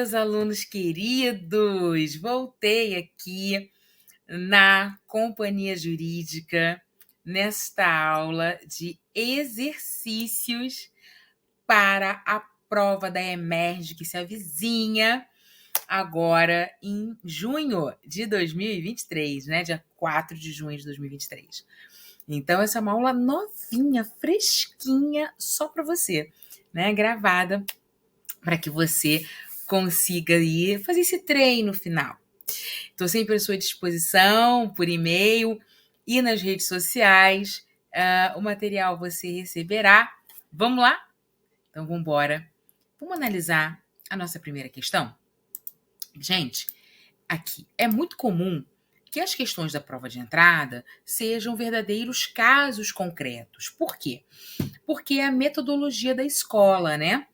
meus alunos queridos! Voltei aqui na Companhia Jurídica nesta aula de exercícios para a prova da EMERGE que se avizinha agora em junho de 2023, né? Dia 4 de junho de 2023. Então, essa é uma aula novinha, fresquinha, só para você, né? Gravada para que você consiga ir fazer esse treino final. Estou sempre à sua disposição, por e-mail e nas redes sociais. O material você receberá. Vamos lá? Então, vamos embora. Vamos analisar a nossa primeira questão? Gente, aqui é muito comum que as questões da prova de entrada sejam verdadeiros casos concretos. Por quê? Porque é a metodologia da escola, né?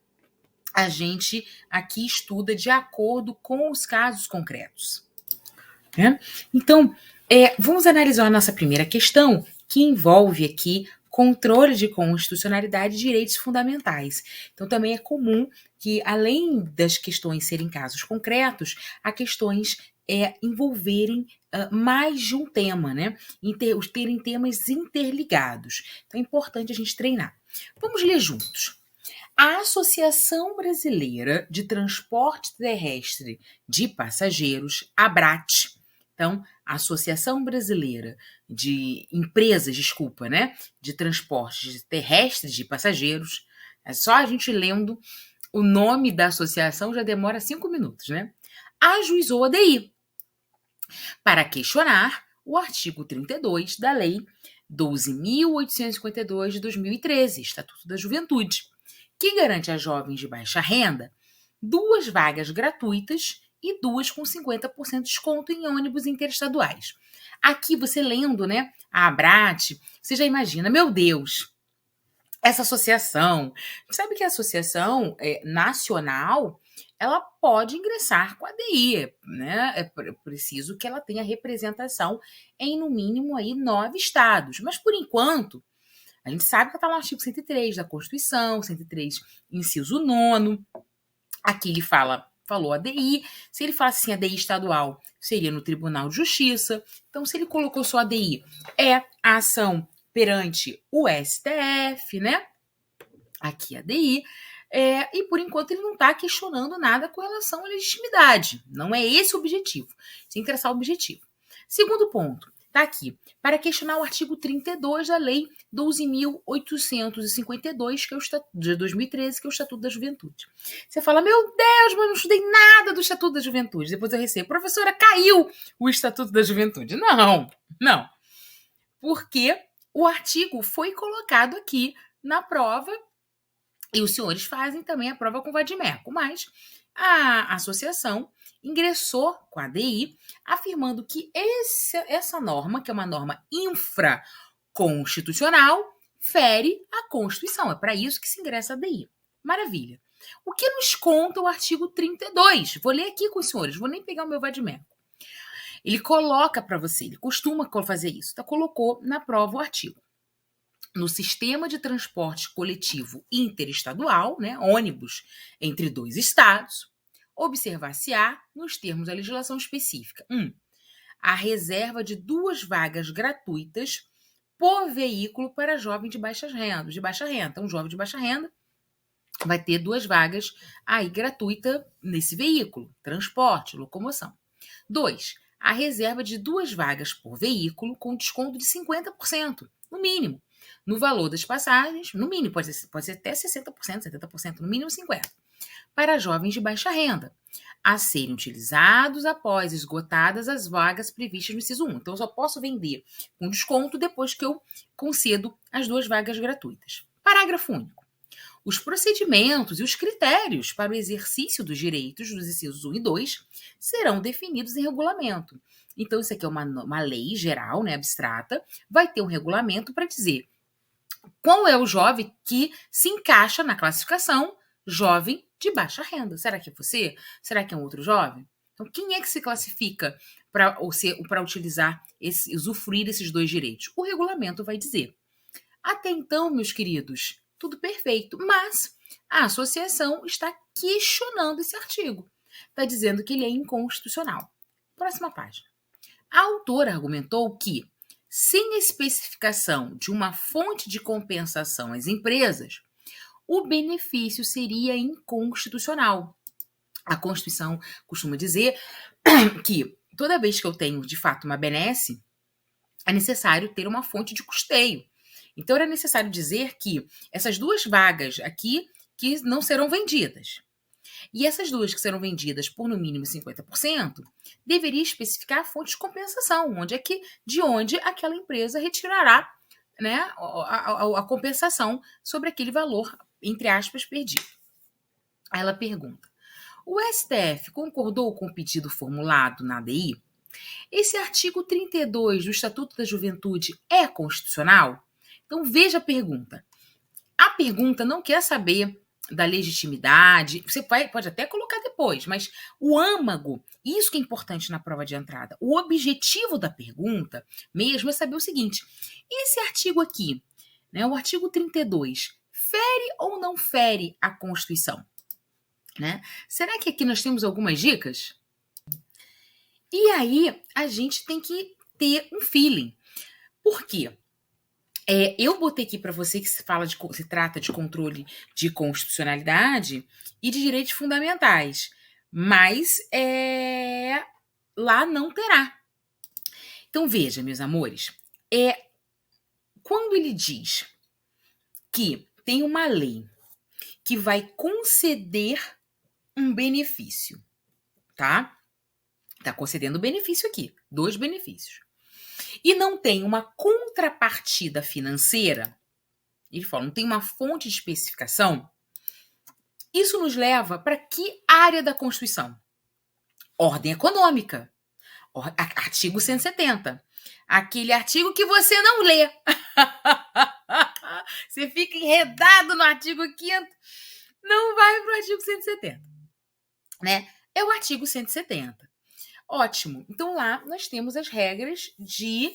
A gente aqui estuda de acordo com os casos concretos, né? Então, vamos analisar a nossa primeira questão, que envolve aqui controle de constitucionalidade e direitos fundamentais. Então, também é comum que, além das questões serem casos concretos, há questões envolverem mais de um tema, né? Terem temas interligados. Então, é importante a gente treinar. Vamos ler juntos. A Associação Brasileira de Transporte Terrestre de Passageiros, ABRAT, então, a Associação Brasileira de Empresas, né, de Transporte Terrestre de Passageiros, é só a gente lendo o nome da associação já demora 5 minutos, né? Ajuizou a DI para questionar o artigo 32 da Lei 12.852 de 2013, Estatuto da Juventude, que garante a jovens de baixa renda 2 vagas gratuitas e 2 com 50% de desconto em ônibus interestaduais. Aqui você lendo, né, a ABRAT, você já imagina, meu Deus, essa associação, sabe que a associação nacional, ela pode ingressar com a DI, né? É preciso que ela tenha representação em, no mínimo, aí 9 estados. Mas, por enquanto, a gente sabe que está no artigo 103 da Constituição, 103, inciso 9. Aqui ele falou ADI. Se ele fala assim, ADI estadual, seria no Tribunal de Justiça. Então, se ele colocou só ADI, é a ação perante o STF, né? Aqui ADI. E, por enquanto, ele não está questionando nada com relação à legitimidade. Não é esse o objetivo. Sem traçar o objetivo. Segundo ponto. Está aqui, para questionar o artigo 32 da Lei 12.852, que é o de 2013, que é o Estatuto da Juventude. Você fala, meu Deus, mas não estudei nada do Estatuto da Juventude. Depois eu recebo, professora, caiu o Estatuto da Juventude. Não. Porque o artigo foi colocado aqui na prova e os senhores fazem também a prova com vadimeco, mas a associação ingressou com a ADI, afirmando que essa norma, que é uma norma infraconstitucional, fere a Constituição. É para isso que se ingressa a ADI. Maravilha. O que nos conta o artigo 32? Vou ler aqui com os senhores, vou nem pegar o meu vadimeco. Ele coloca para você, ele costuma fazer isso, então colocou na prova o artigo. No sistema de transporte coletivo interestadual, né, ônibus entre 2 estados, observar-se-á, nos termos da legislação específica, a reserva de 2 vagas gratuitas por veículo para jovem de baixa renda. Então, um jovem de baixa renda vai ter 2 vagas aí gratuita nesse veículo, transporte, locomoção. 2, a reserva de 2 vagas por veículo com desconto de 50%, no mínimo, no valor das passagens, no mínimo, pode ser até 60%, 70%, no mínimo 50%, para jovens de baixa renda, a serem utilizados após esgotadas as vagas previstas no inciso 1. Então, eu só posso vender com desconto depois que eu concedo as 2 vagas gratuitas. Parágrafo único. Os procedimentos e os critérios para o exercício dos direitos dos incisos 1 e 2 serão definidos em regulamento. Então, isso aqui é uma lei geral, né, abstrata, vai ter um regulamento para dizer qual é o jovem que se encaixa na classificação jovem de baixa renda. Será que é você? Será que é um outro jovem? Então, quem é que se classifica para utilizar, usufruir desses 2 direitos? O regulamento vai dizer. Até então, meus queridos, tudo perfeito, mas a associação está questionando esse artigo. está dizendo que ele é inconstitucional. Próxima página. A autora argumentou que, sem especificação de uma fonte de compensação às empresas, o benefício seria inconstitucional. A Constituição costuma dizer que toda vez que eu tenho, de fato, uma benesse, é necessário ter uma fonte de custeio. Então, era necessário dizer que essas duas vagas aqui que não serão vendidas, e essas duas que serão vendidas por no mínimo 50%, deveria especificar a fonte de compensação, de onde aquela empresa retirará, né, a compensação sobre aquele valor, entre aspas, perdido. Aí ela pergunta: o STF concordou com o pedido formulado na ADI? Esse artigo 32 do Estatuto da Juventude é constitucional? Então veja a pergunta. A pergunta não quer saber da legitimidade, você pode até colocar depois, mas o âmago, isso que é importante na prova de entrada, o objetivo da pergunta mesmo é saber o seguinte: esse artigo aqui, né, o artigo 32, fere ou não fere a Constituição? Né? Será que aqui nós temos algumas dicas? E aí a gente tem que ter um feeling. Por quê? Eu botei aqui para você que se trata de controle de constitucionalidade e de direitos fundamentais, mas lá não terá. Então veja, meus amores, quando ele diz que tem uma lei que vai conceder um benefício, tá? Tá concedendo benefício aqui, 2 benefícios. E não tem uma contrapartida financeira, ele fala, não tem uma fonte de especificação, isso nos leva para que área da Constituição? Ordem econômica. Artigo 170. Aquele artigo que você não lê. Você fica enredado no artigo 5º, não vai para o artigo 170. Né? É o artigo 170. Ótimo. Então, lá nós temos as regras de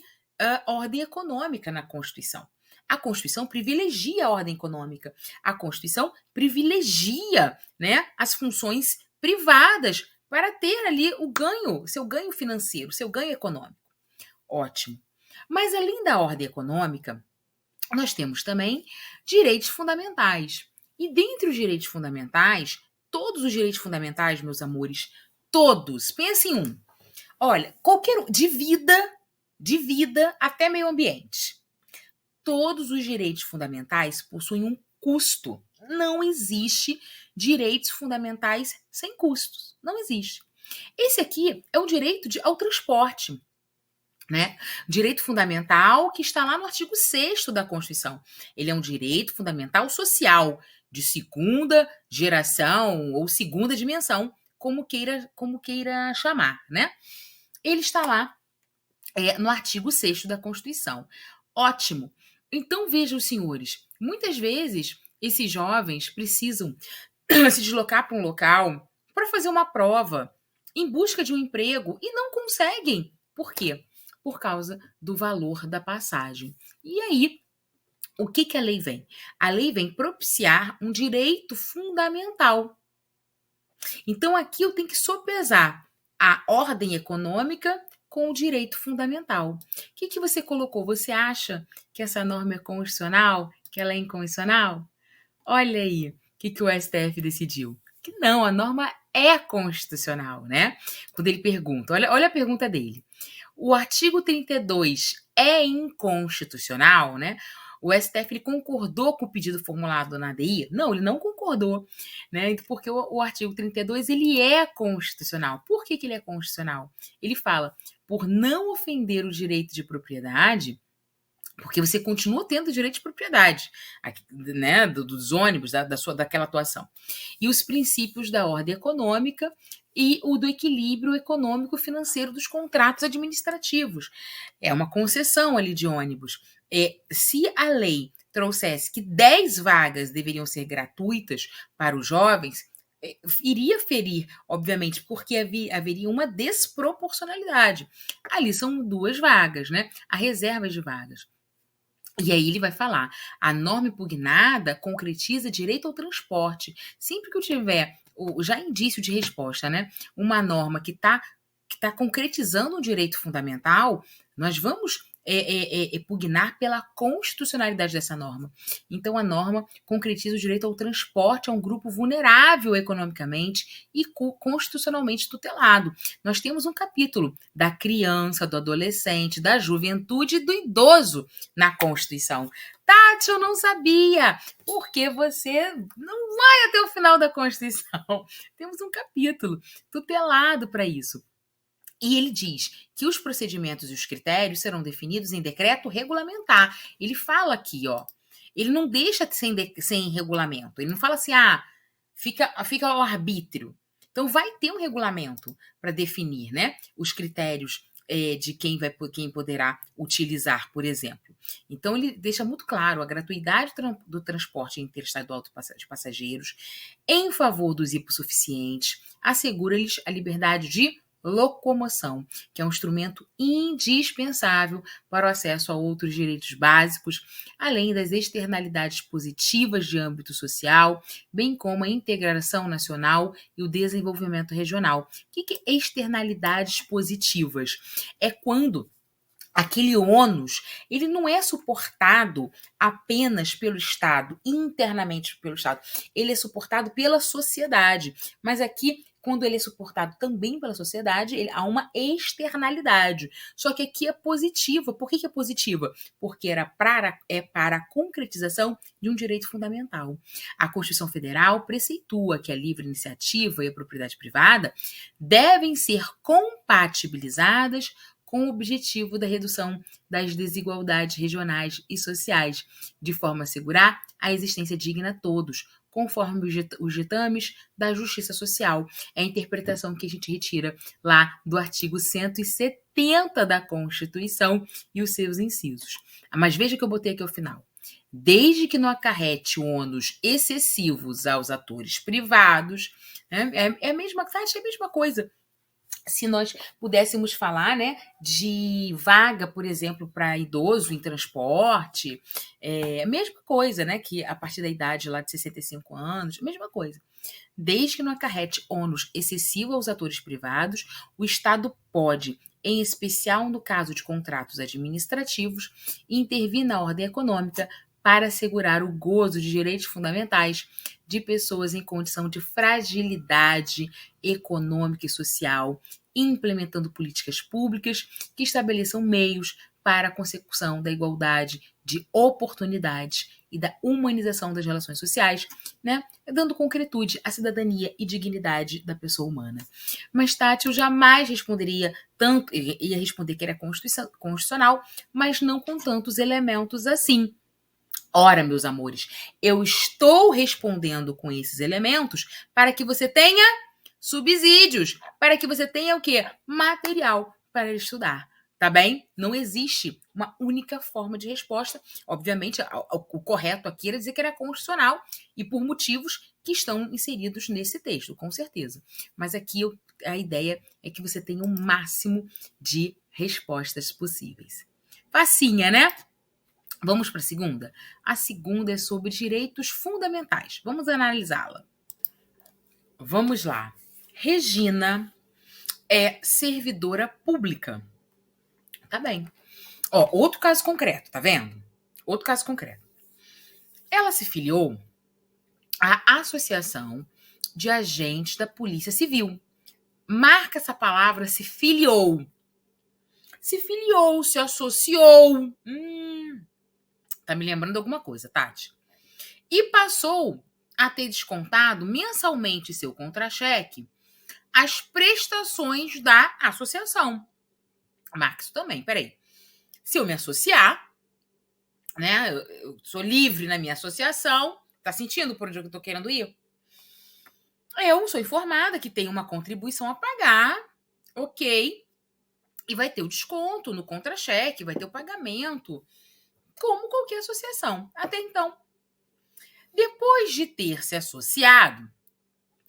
ordem econômica na Constituição. A Constituição privilegia a ordem econômica. A Constituição privilegia, né, as funções privadas para ter ali seu ganho financeiro, seu ganho econômico. Ótimo. Mas, além da ordem econômica, nós temos também direitos fundamentais. E dentre os direitos fundamentais, todos os direitos fundamentais, meus amores, todos, pense em um. Olha, de vida até meio ambiente. Todos os direitos fundamentais possuem um custo. Não existe direitos fundamentais sem custos. Não existe. Esse aqui é o direito ao transporte. Né? Direito fundamental que está lá no artigo 6º da Constituição. Ele é um direito fundamental social, de segunda geração ou segunda dimensão, como queira chamar, né? Ele está lá no artigo 6º da Constituição. Ótimo. Então, vejam, senhores, muitas vezes esses jovens precisam se deslocar para um local para fazer uma prova em busca de um emprego e não conseguem. Por quê? Por causa do valor da passagem. E aí, o que a lei vem? A lei vem propiciar um direito fundamental. Então, aqui eu tenho que sopesar a ordem econômica com o direito fundamental. O que você colocou? Você acha que essa norma é constitucional? Que ela é inconstitucional? Olha aí o que o STF decidiu. Que não, a norma é constitucional, né? Quando ele pergunta, olha a pergunta dele. O artigo 32 é inconstitucional, né? O STF ele concordou com o pedido formulado na ADI? Não, ele não concordou, né? Porque o artigo 32 ele é constitucional. Por que ele é constitucional? Ele fala, por não ofender o direito de propriedade, porque você continua tendo direito de propriedade, né, dos ônibus, daquela atuação. E os princípios da ordem econômica e o do equilíbrio econômico-financeiro dos contratos administrativos. É uma concessão ali de ônibus. Se a lei trouxesse que 10 vagas deveriam ser gratuitas para os jovens, iria ferir, obviamente, porque haveria uma desproporcionalidade. Ali são 2 vagas, né? Há reservas de vagas. E aí ele vai falar: a norma impugnada concretiza direito ao transporte. Sempre que eu tiver já indício de resposta, né? Uma norma que tá concretizando um direito fundamental, nós vamos pugnar pela constitucionalidade dessa norma. Então, a norma concretiza o direito ao transporte a um grupo vulnerável economicamente e constitucionalmente tutelado. Nós temos um capítulo da criança, do adolescente, da juventude e do idoso na Constituição. Tati, eu não sabia, porque você não vai até o final da Constituição. Temos um capítulo tutelado para isso. E ele diz que os procedimentos e os critérios serão definidos em decreto regulamentar. Ele fala aqui, ó, ele não deixa sem regulamento. Ele não fala assim, fica ao arbítrio. Então vai ter um regulamento para definir, né, os critérios de quem poderá utilizar, por exemplo. Então ele deixa muito claro a gratuidade do transporte interestadual de passageiros em favor dos hipossuficientes, assegura-lhes a liberdade de locomoção, que é um instrumento indispensável para o acesso a outros direitos básicos, além das externalidades positivas de âmbito social, bem como a integração nacional e o desenvolvimento regional. O que é externalidades positivas? É quando aquele ônus, ele não é suportado apenas pelo Estado, internamente pelo Estado, ele é suportado pela sociedade. Mas aqui, quando ele é suportado também pela sociedade, há uma externalidade. Só que aqui é positiva. Por que é positiva? Porque é para a concretização de um direito fundamental. A Constituição Federal preceitua que a livre iniciativa e a propriedade privada devem ser compatibilizadas com o objetivo da redução das desigualdades regionais e sociais, de forma a assegurar a existência digna a todos, conforme os ditames da justiça social. É a interpretação que a gente retira lá do artigo 170 da Constituição e os seus incisos. Mas veja que eu botei aqui ao final. Desde que não acarrete ônus excessivos aos atores privados, né? É a mesma coisa. Se nós pudéssemos falar, né, de vaga, por exemplo, para idoso em transporte, a mesma coisa, né, que a partir da idade lá de 65 anos, mesma coisa. Desde que não acarrete ônus excessivo aos atores privados, o Estado pode, em especial no caso de contratos administrativos, intervir na ordem econômica para assegurar o gozo de direitos fundamentais de pessoas em condição de fragilidade econômica e social, implementando políticas públicas que estabeleçam meios para a consecução da igualdade de oportunidades e da humanização das relações sociais, né, dando concretude à cidadania e dignidade da pessoa humana. Mas, Tati, eu jamais responderia tanto, ia responder que era constitucional, mas não com tantos elementos assim. Ora, meus amores, eu estou respondendo com esses elementos para que você tenha subsídios, para que você tenha o quê? Material para estudar, tá bem? Não existe uma única forma de resposta. Obviamente, o correto aqui era dizer que era constitucional e por motivos que estão inseridos nesse texto, com certeza. Mas aqui a ideia é que você tenha o máximo de respostas possíveis. Facinha, né? Vamos para a segunda? A segunda é sobre direitos fundamentais. Vamos analisá-la. Vamos lá. Regina é servidora pública. Tá bem. Ó, outro caso concreto, tá vendo? Outro caso concreto. Ela se filiou à Associação de Agentes da Polícia Civil. Marca essa palavra, se filiou. Se filiou, se associou. Tá me lembrando alguma coisa, Tati? E passou a ter descontado mensalmente seu contra-cheque as prestações da associação. Marca isso também, peraí. Se eu me associar, né, eu sou livre na minha associação, tá sentindo por onde eu tô querendo ir? Eu sou informada que tem uma contribuição a pagar, ok, e vai ter o desconto no contra-cheque, vai ter o pagamento, como qualquer associação, até então. Depois de ter se associado,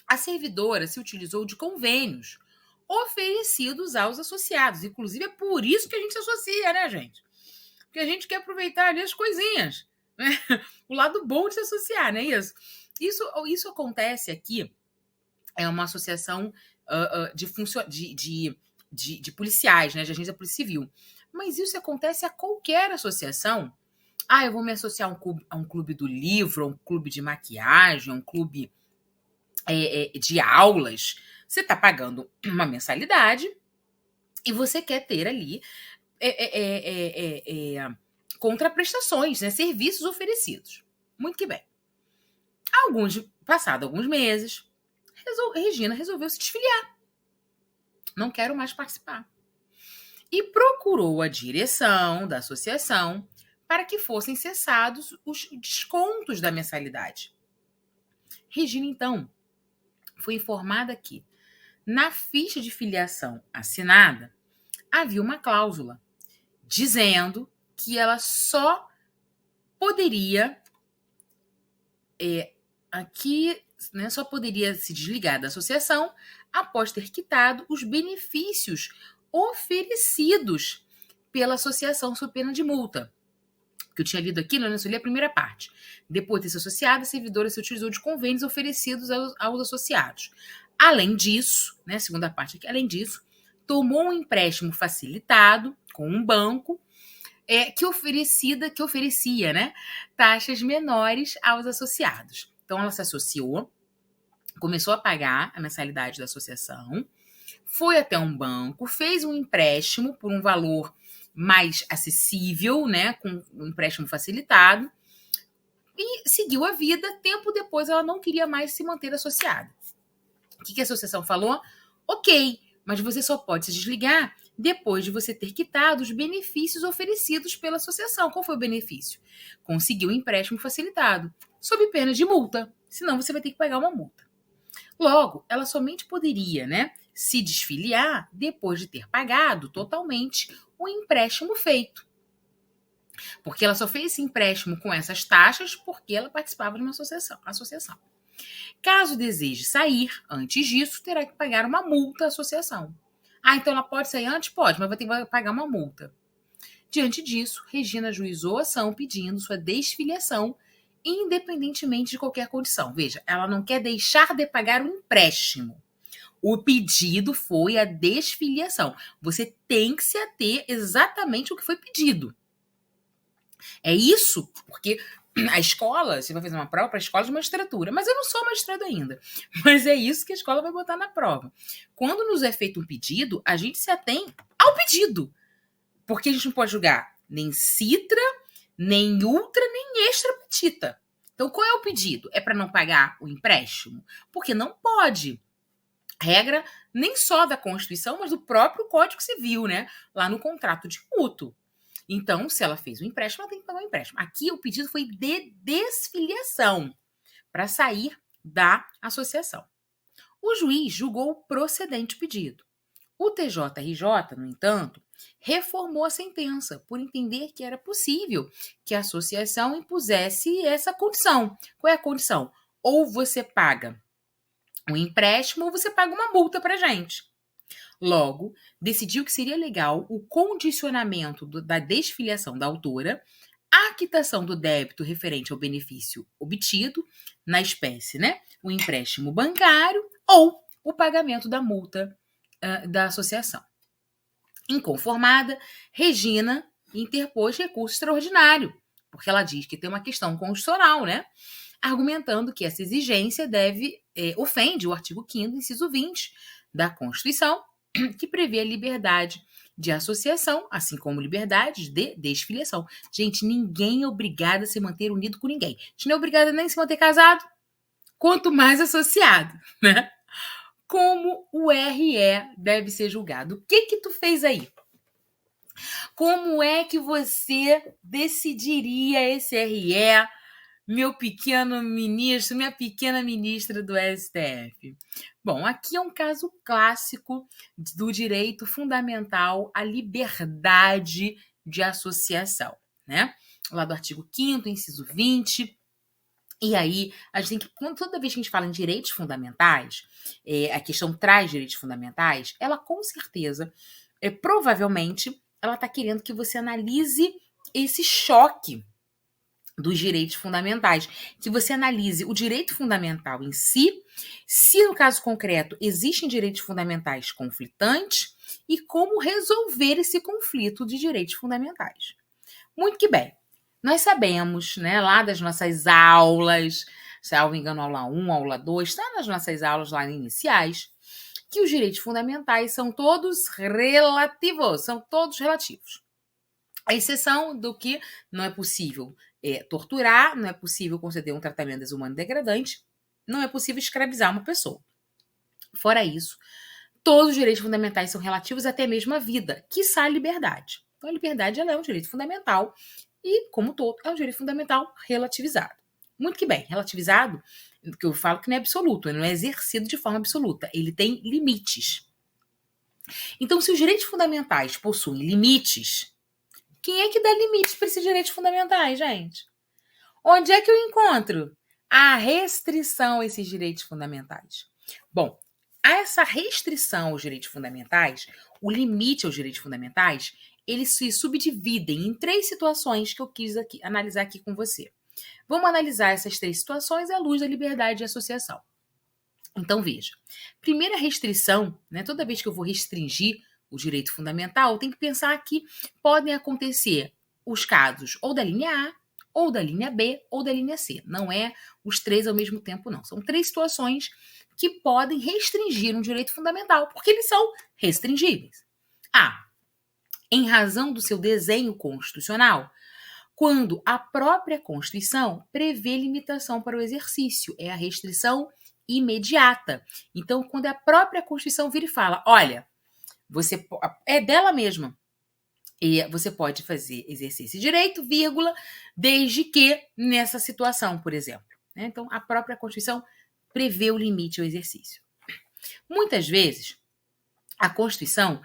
a servidora se utilizou de convênios oferecidos aos associados. Inclusive, é por isso que a gente se associa, né, gente? porque a gente quer aproveitar ali as coisinhas, né? O lado bom de se associar, não é isso? Isso acontece aqui, é uma associação de policiais, né, de agência da Polícia Civil. Mas isso acontece a qualquer associação. Eu vou me associar a um clube do livro, a um clube de maquiagem, a um clube de aulas. Você está pagando uma mensalidade e você quer ter ali contraprestações, né, serviços oferecidos. Muito que bem. Passado alguns meses, Regina resolveu se desfiliar. Não quero mais participar. E procurou a direção da associação para que fossem cessados os descontos da mensalidade. Regina, então, foi informada que, na ficha de filiação assinada, havia uma cláusula dizendo que ela só poderia só poderia se desligar da associação após ter quitado os benefícios oferecidos pela associação sob pena de multa. Que eu tinha lido aqui, eu li a primeira parte. Depois de ter se associado, a servidora se utilizou de convênios oferecidos aos associados. Além disso, né, segunda parte aqui, além disso, tomou um empréstimo facilitado com um banco que oferecia, né, taxas menores aos associados. Então, ela se associou, começou a pagar a mensalidade da associação, foi até um banco, fez um empréstimo por um valor mais acessível, né, com um empréstimo facilitado, e seguiu a vida. Tempo depois, ela não queria mais se manter associada. O que a associação falou? Ok, mas você só pode se desligar depois de você ter quitado os benefícios oferecidos pela associação. Qual foi o benefício? Conseguiu um empréstimo facilitado, sob pena de multa, senão você vai ter que pagar uma multa. Logo, ela somente poderia, né, se desfiliar depois de ter pagado totalmente o empréstimo feito. Porque ela só fez esse empréstimo com essas taxas porque ela participava de uma associação. Caso deseje sair antes disso, terá que pagar uma multa à associação. Então ela pode sair antes? Pode, mas vai ter que pagar uma multa. Diante disso, Regina ajuizou a ação pedindo sua desfiliação, independentemente de qualquer condição. Veja, ela não quer deixar de pagar o empréstimo. O pedido foi a desfiliação. Você tem que se ater exatamente ao que foi pedido. É isso, porque a escola, você vai fazer uma prova para a escola de magistratura, mas eu não sou magistrado ainda. Mas é isso que a escola vai botar na prova. Quando nos é feito um pedido, a gente se atém ao pedido. Porque a gente não pode julgar nem citra, nem ultra, nem extra petita. Então, qual é o pedido? É para não pagar o empréstimo? Porque não pode. Regra nem só da Constituição, mas do próprio Código Civil, né? Lá no contrato de mútuo. Então, se ela fez o empréstimo, ela tem que pagar o empréstimo. Aqui o pedido foi de desfiliação para sair da associação. O juiz julgou procedente o pedido. O TJRJ, no entanto, reformou a sentença por entender que era possível que a associação impusesse essa condição. Qual é a condição? Ou você paga um empréstimo ou você paga uma multa para a gente. Logo, decidiu que seria legal o condicionamento da desfiliação da autora, a quitação do débito referente ao benefício obtido na espécie, né? O empréstimo bancário ou o pagamento da multa da associação. Inconformada, Regina interpôs recurso extraordinário, porque ela diz que tem uma questão constitucional, né? Argumentando que essa exigência ofende o artigo 5º, inciso 20 da Constituição, que prevê a liberdade de associação, assim como liberdade de desfiliação. Gente, ninguém é obrigado a se manter unido com ninguém. A gente não é obrigado a nem se manter casado, quanto mais associado, né? Como o RE deve ser julgado. O que tu fez aí? Como é que você decidiria esse RE, meu pequeno ministro, minha pequena ministra do STF? Bom, aqui é um caso clássico do direito fundamental à liberdade de associação, né? Lá do artigo 5º, inciso 20. E aí, a gente tem que, toda vez que a gente fala em direitos fundamentais, a questão traz direitos fundamentais, ela com certeza, provavelmente, ela está querendo que você analise esse choque dos direitos fundamentais, que você analise o direito fundamental em si, se no caso concreto existem direitos fundamentais conflitantes e como resolver esse conflito de direitos fundamentais. Muito que bem. Nós sabemos, né, lá das nossas aulas, salvo engano, aula 1, aula 2, está nas nossas aulas lá iniciais, que os direitos fundamentais são todos relativos, são todos relativos. A exceção do que não é possível torturar, não é possível conceder um tratamento desumano e degradante, não é possível escravizar uma pessoa. Fora isso, todos os direitos fundamentais são relativos até mesmo à vida, quiçá a liberdade. Então, a liberdade ela é um direito fundamental e, como todo, é um direito fundamental relativizado. Muito que bem, relativizado, que eu falo que não é absoluto, ele não é exercido de forma absoluta, ele tem limites. Então, se os direitos fundamentais possuem limites, quem é que dá limites para esses direitos fundamentais, gente? Onde é que eu encontro a restrição a esses direitos fundamentais? Bom, essa restrição aos direitos fundamentais, o limite aos direitos fundamentais, eles se subdividem em 3 situações que eu quis analisar aqui com você. Vamos analisar essas 3 situações à luz da liberdade de associação. Então, veja. Primeira restrição, né, toda vez que eu vou restringir o direito fundamental, tem que pensar que podem acontecer os casos ou da linha A, ou da linha B, ou da linha C. Não é os 3 ao mesmo tempo, não. São 3 situações que podem restringir um direito fundamental, porque eles são restringíveis. A. Em razão do seu desenho constitucional, quando a própria Constituição prevê limitação para o exercício, é a restrição imediata. Então, quando a própria Constituição vira e fala, olha, você é dela mesma, e você pode exercer esse direito, vírgula, desde que nessa situação, por exemplo. Então, a própria Constituição prevê o limite ao exercício. Muitas vezes, a Constituição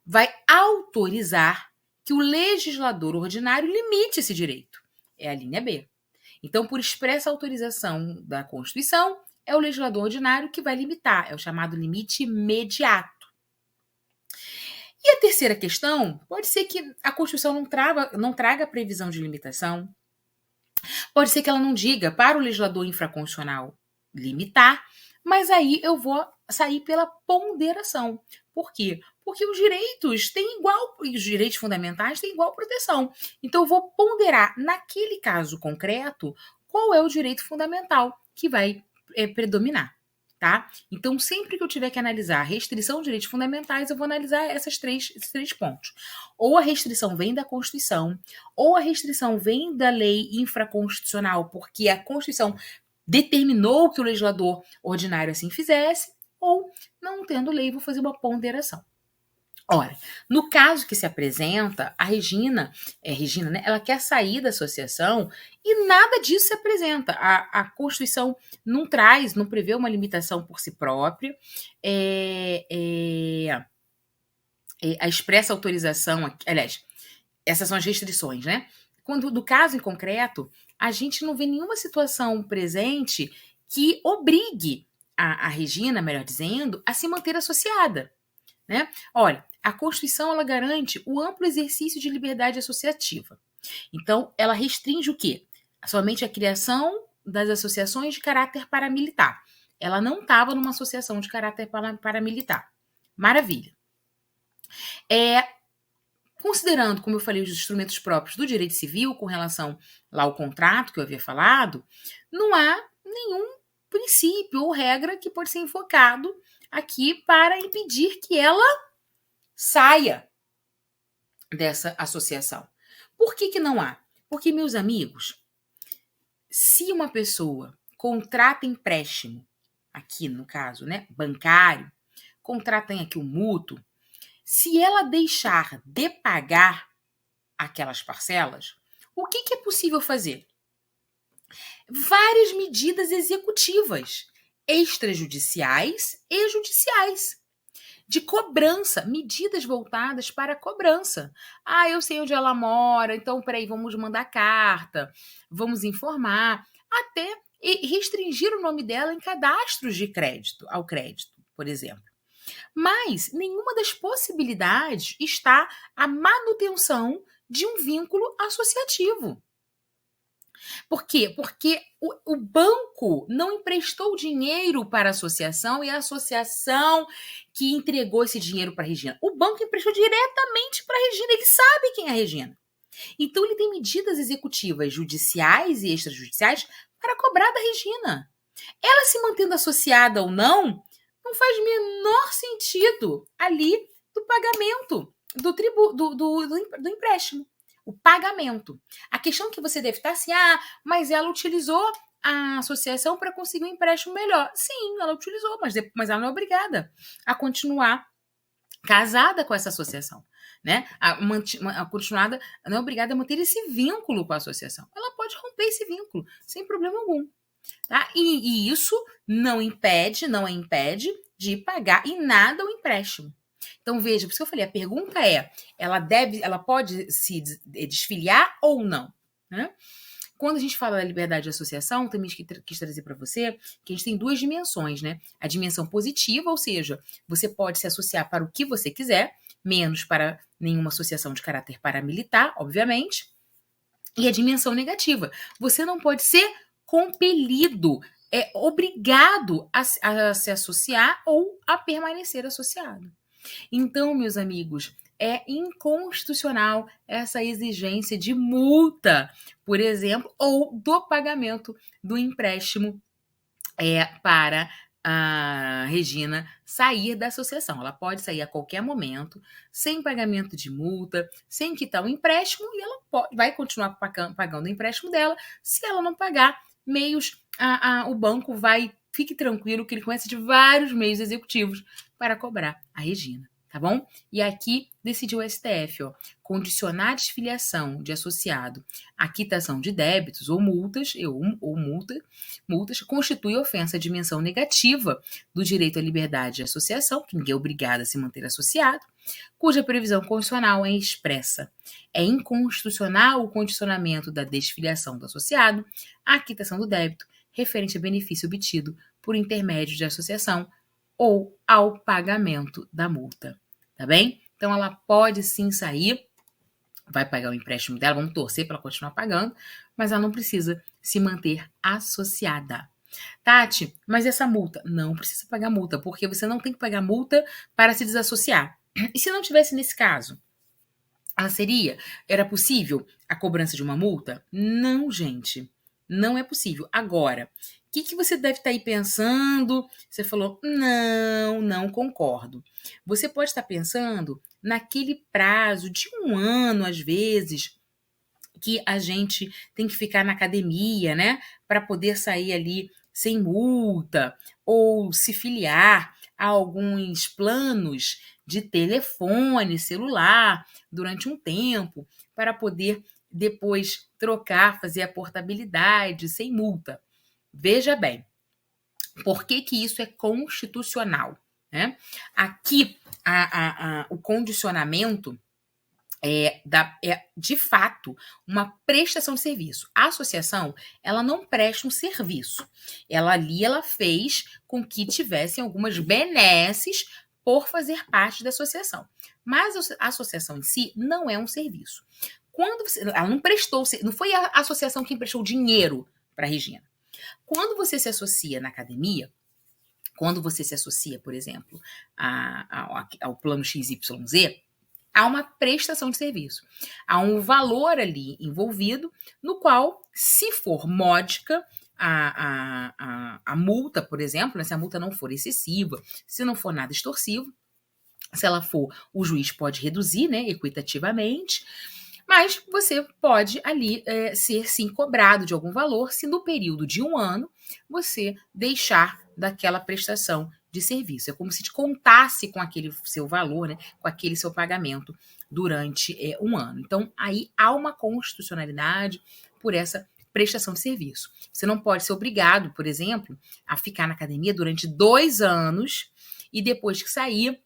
vai autorizar que o legislador ordinário limite esse direito. É a linha B. Então, por expressa autorização da Constituição, é o legislador ordinário que vai limitar. É o chamado limite imediato. E a terceira questão, pode ser que a Constituição não traga previsão de limitação. Pode ser que ela não diga para o legislador infraconstitucional limitar, mas aí eu vou sair pela ponderação. Por quê? Porque os direitos fundamentais têm igual proteção. Então, eu vou ponderar, naquele caso concreto, qual é o direito fundamental que vai predominar. Tá? Então, sempre que eu tiver que analisar a restrição de direitos fundamentais, eu vou analisar esses três pontos. Ou a restrição vem da Constituição, ou a restrição vem da lei infraconstitucional, porque a Constituição determinou que o legislador ordinário assim fizesse, ou, não tendo lei, vou fazer uma ponderação. Ora, no caso que se apresenta, a Regina, né, ela quer sair da associação e nada disso se apresenta. A Constituição não prevê uma limitação por si própria. A expressa autorização, aliás, essas são as restrições, né? Quando, no caso em concreto, a gente não vê nenhuma situação presente que obrigue a Regina, melhor dizendo, a se manter associada. Né? Olha, a Constituição ela garante o amplo exercício de liberdade associativa. Então, ela restringe o quê? Somente a criação das associações de caráter paramilitar. Ela não estava numa associação de caráter paramilitar. Maravilha. Considerando, como eu falei, os instrumentos próprios do direito civil com relação lá ao contrato que eu havia falado, não há nenhum princípio ou regra que pode ser invocado aqui para impedir que ela saia dessa associação. Por que não há? Porque, meus amigos, se uma pessoa contrata empréstimo, aqui no caso, né, bancário, contratem aqui o mútuo, se ela deixar de pagar aquelas parcelas, o que é possível fazer? Várias medidas executivas, extrajudiciais e judiciais, de cobrança, medidas voltadas para a cobrança. Eu sei onde ela mora, então, peraí, vamos mandar carta, vamos informar, até restringir o nome dela em cadastros de crédito, ao crédito, por exemplo. Mas nenhuma das possibilidades está a manutenção de um vínculo associativo. Por quê? Porque o banco não emprestou dinheiro para a associação e a associação que entregou esse dinheiro para a Regina. O banco emprestou diretamente para a Regina, ele sabe quem é a Regina. Então, ele tem medidas executivas judiciais e extrajudiciais para cobrar da Regina. Ela se mantendo associada ou não, não faz menor sentido ali do pagamento do empréstimo. O pagamento. A questão que você deve estar assim, mas ela utilizou a associação para conseguir um empréstimo melhor. Sim, ela utilizou, mas ela não é obrigada a continuar casada com essa associação. Né? A continuada não é obrigada a manter esse vínculo com a associação. Ela pode romper esse vínculo sem problema algum. Tá? E isso não a impede de pagar em nada o empréstimo. Então, veja, por isso que eu falei, a pergunta é, ela pode se desfiliar ou não? Né? Quando a gente fala da liberdade de associação, também quis trazer para você que a gente tem duas dimensões, né? A dimensão positiva, ou seja, você pode se associar para o que você quiser, menos para nenhuma associação de caráter paramilitar, obviamente. E a dimensão negativa, você não pode ser compelido, obrigado a se associar ou a permanecer associado. Então, meus amigos, é inconstitucional essa exigência de multa, por exemplo, ou do pagamento do empréstimo para a Regina sair da associação. Ela pode sair a qualquer momento, sem pagamento de multa, sem quitar o empréstimo, e ela vai continuar pagando o empréstimo dela. Se ela não pagar, o banco fique tranquilo que ele conhece de vários meios executivos para cobrar a Regina. Tá bom? E aqui decidiu o STF, condicionar a desfiliação de associado à quitação de débitos ou multas, multas constitui ofensa à dimensão negativa do direito à liberdade de associação, que ninguém é obrigado a se manter associado, cuja previsão constitucional é expressa. É inconstitucional o condicionamento da desfiliação do associado à quitação do débito referente a benefício obtido por intermédio de associação ou ao pagamento da multa, tá bem? Então, ela pode sim sair, vai pagar o empréstimo dela, vamos torcer para ela continuar pagando, mas ela não precisa se manter associada. Tati, mas essa multa? Não precisa pagar multa, porque você não tem que pagar multa para se desassociar. E se não tivesse nesse caso? Era possível a cobrança de uma multa? Não, gente. Não é possível. Agora, o que você deve estar aí pensando? Você falou, não concordo. Você pode estar pensando naquele prazo de 1 ano, às vezes, que a gente tem que ficar na academia, né? Para poder sair ali sem multa, ou se filiar a alguns planos de telefone celular durante um tempo, para poder depois trocar, fazer a portabilidade sem multa. Veja bem, por que isso é constitucional? Né? Aqui, o condicionamento é, de fato, uma prestação de serviço. A associação, ela não presta um serviço. Ela fez com que tivessem algumas benesses por fazer parte da associação. Mas a associação em si não é um serviço. Ela não prestou, não foi a associação que emprestou dinheiro para a Regina. Quando você se associa na academia, quando você se associa, por exemplo, ao plano XYZ, há uma prestação de serviço. Há um valor ali envolvido, no qual, se for módica, a multa, por exemplo, né, se a multa não for excessiva, se não for nada extorsivo, se ela for, o juiz pode reduzir, né, equitativamente, mas você pode ali ser, sim, cobrado de algum valor se no período de 1 ano você deixar daquela prestação de serviço. É como se te contasse com aquele seu valor, né, com aquele seu pagamento durante 1 ano. Então, aí há uma constitucionalidade por essa prestação de serviço. Você não pode ser obrigado, por exemplo, a ficar na academia durante 2 anos e depois que sair,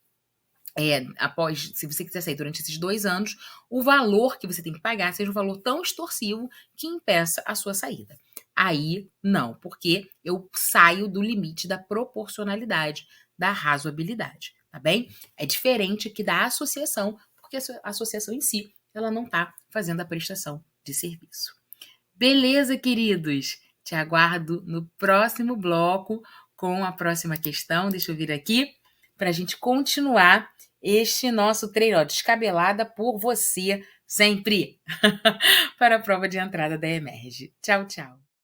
se você quiser sair durante esses 2 anos, o valor que você tem que pagar seja um valor tão extorsivo que impeça a sua saída. Aí, não, porque eu saio do limite da proporcionalidade, da razoabilidade, tá bem? É diferente aqui da associação, porque a associação em si, ela não está fazendo a prestação de serviço. Beleza, queridos? Te aguardo no próximo bloco com a próxima questão. Deixa eu vir aqui para a gente continuar este nosso treino, ó, descabelada por você sempre, para a prova de entrada da Emerge. Tchau, tchau.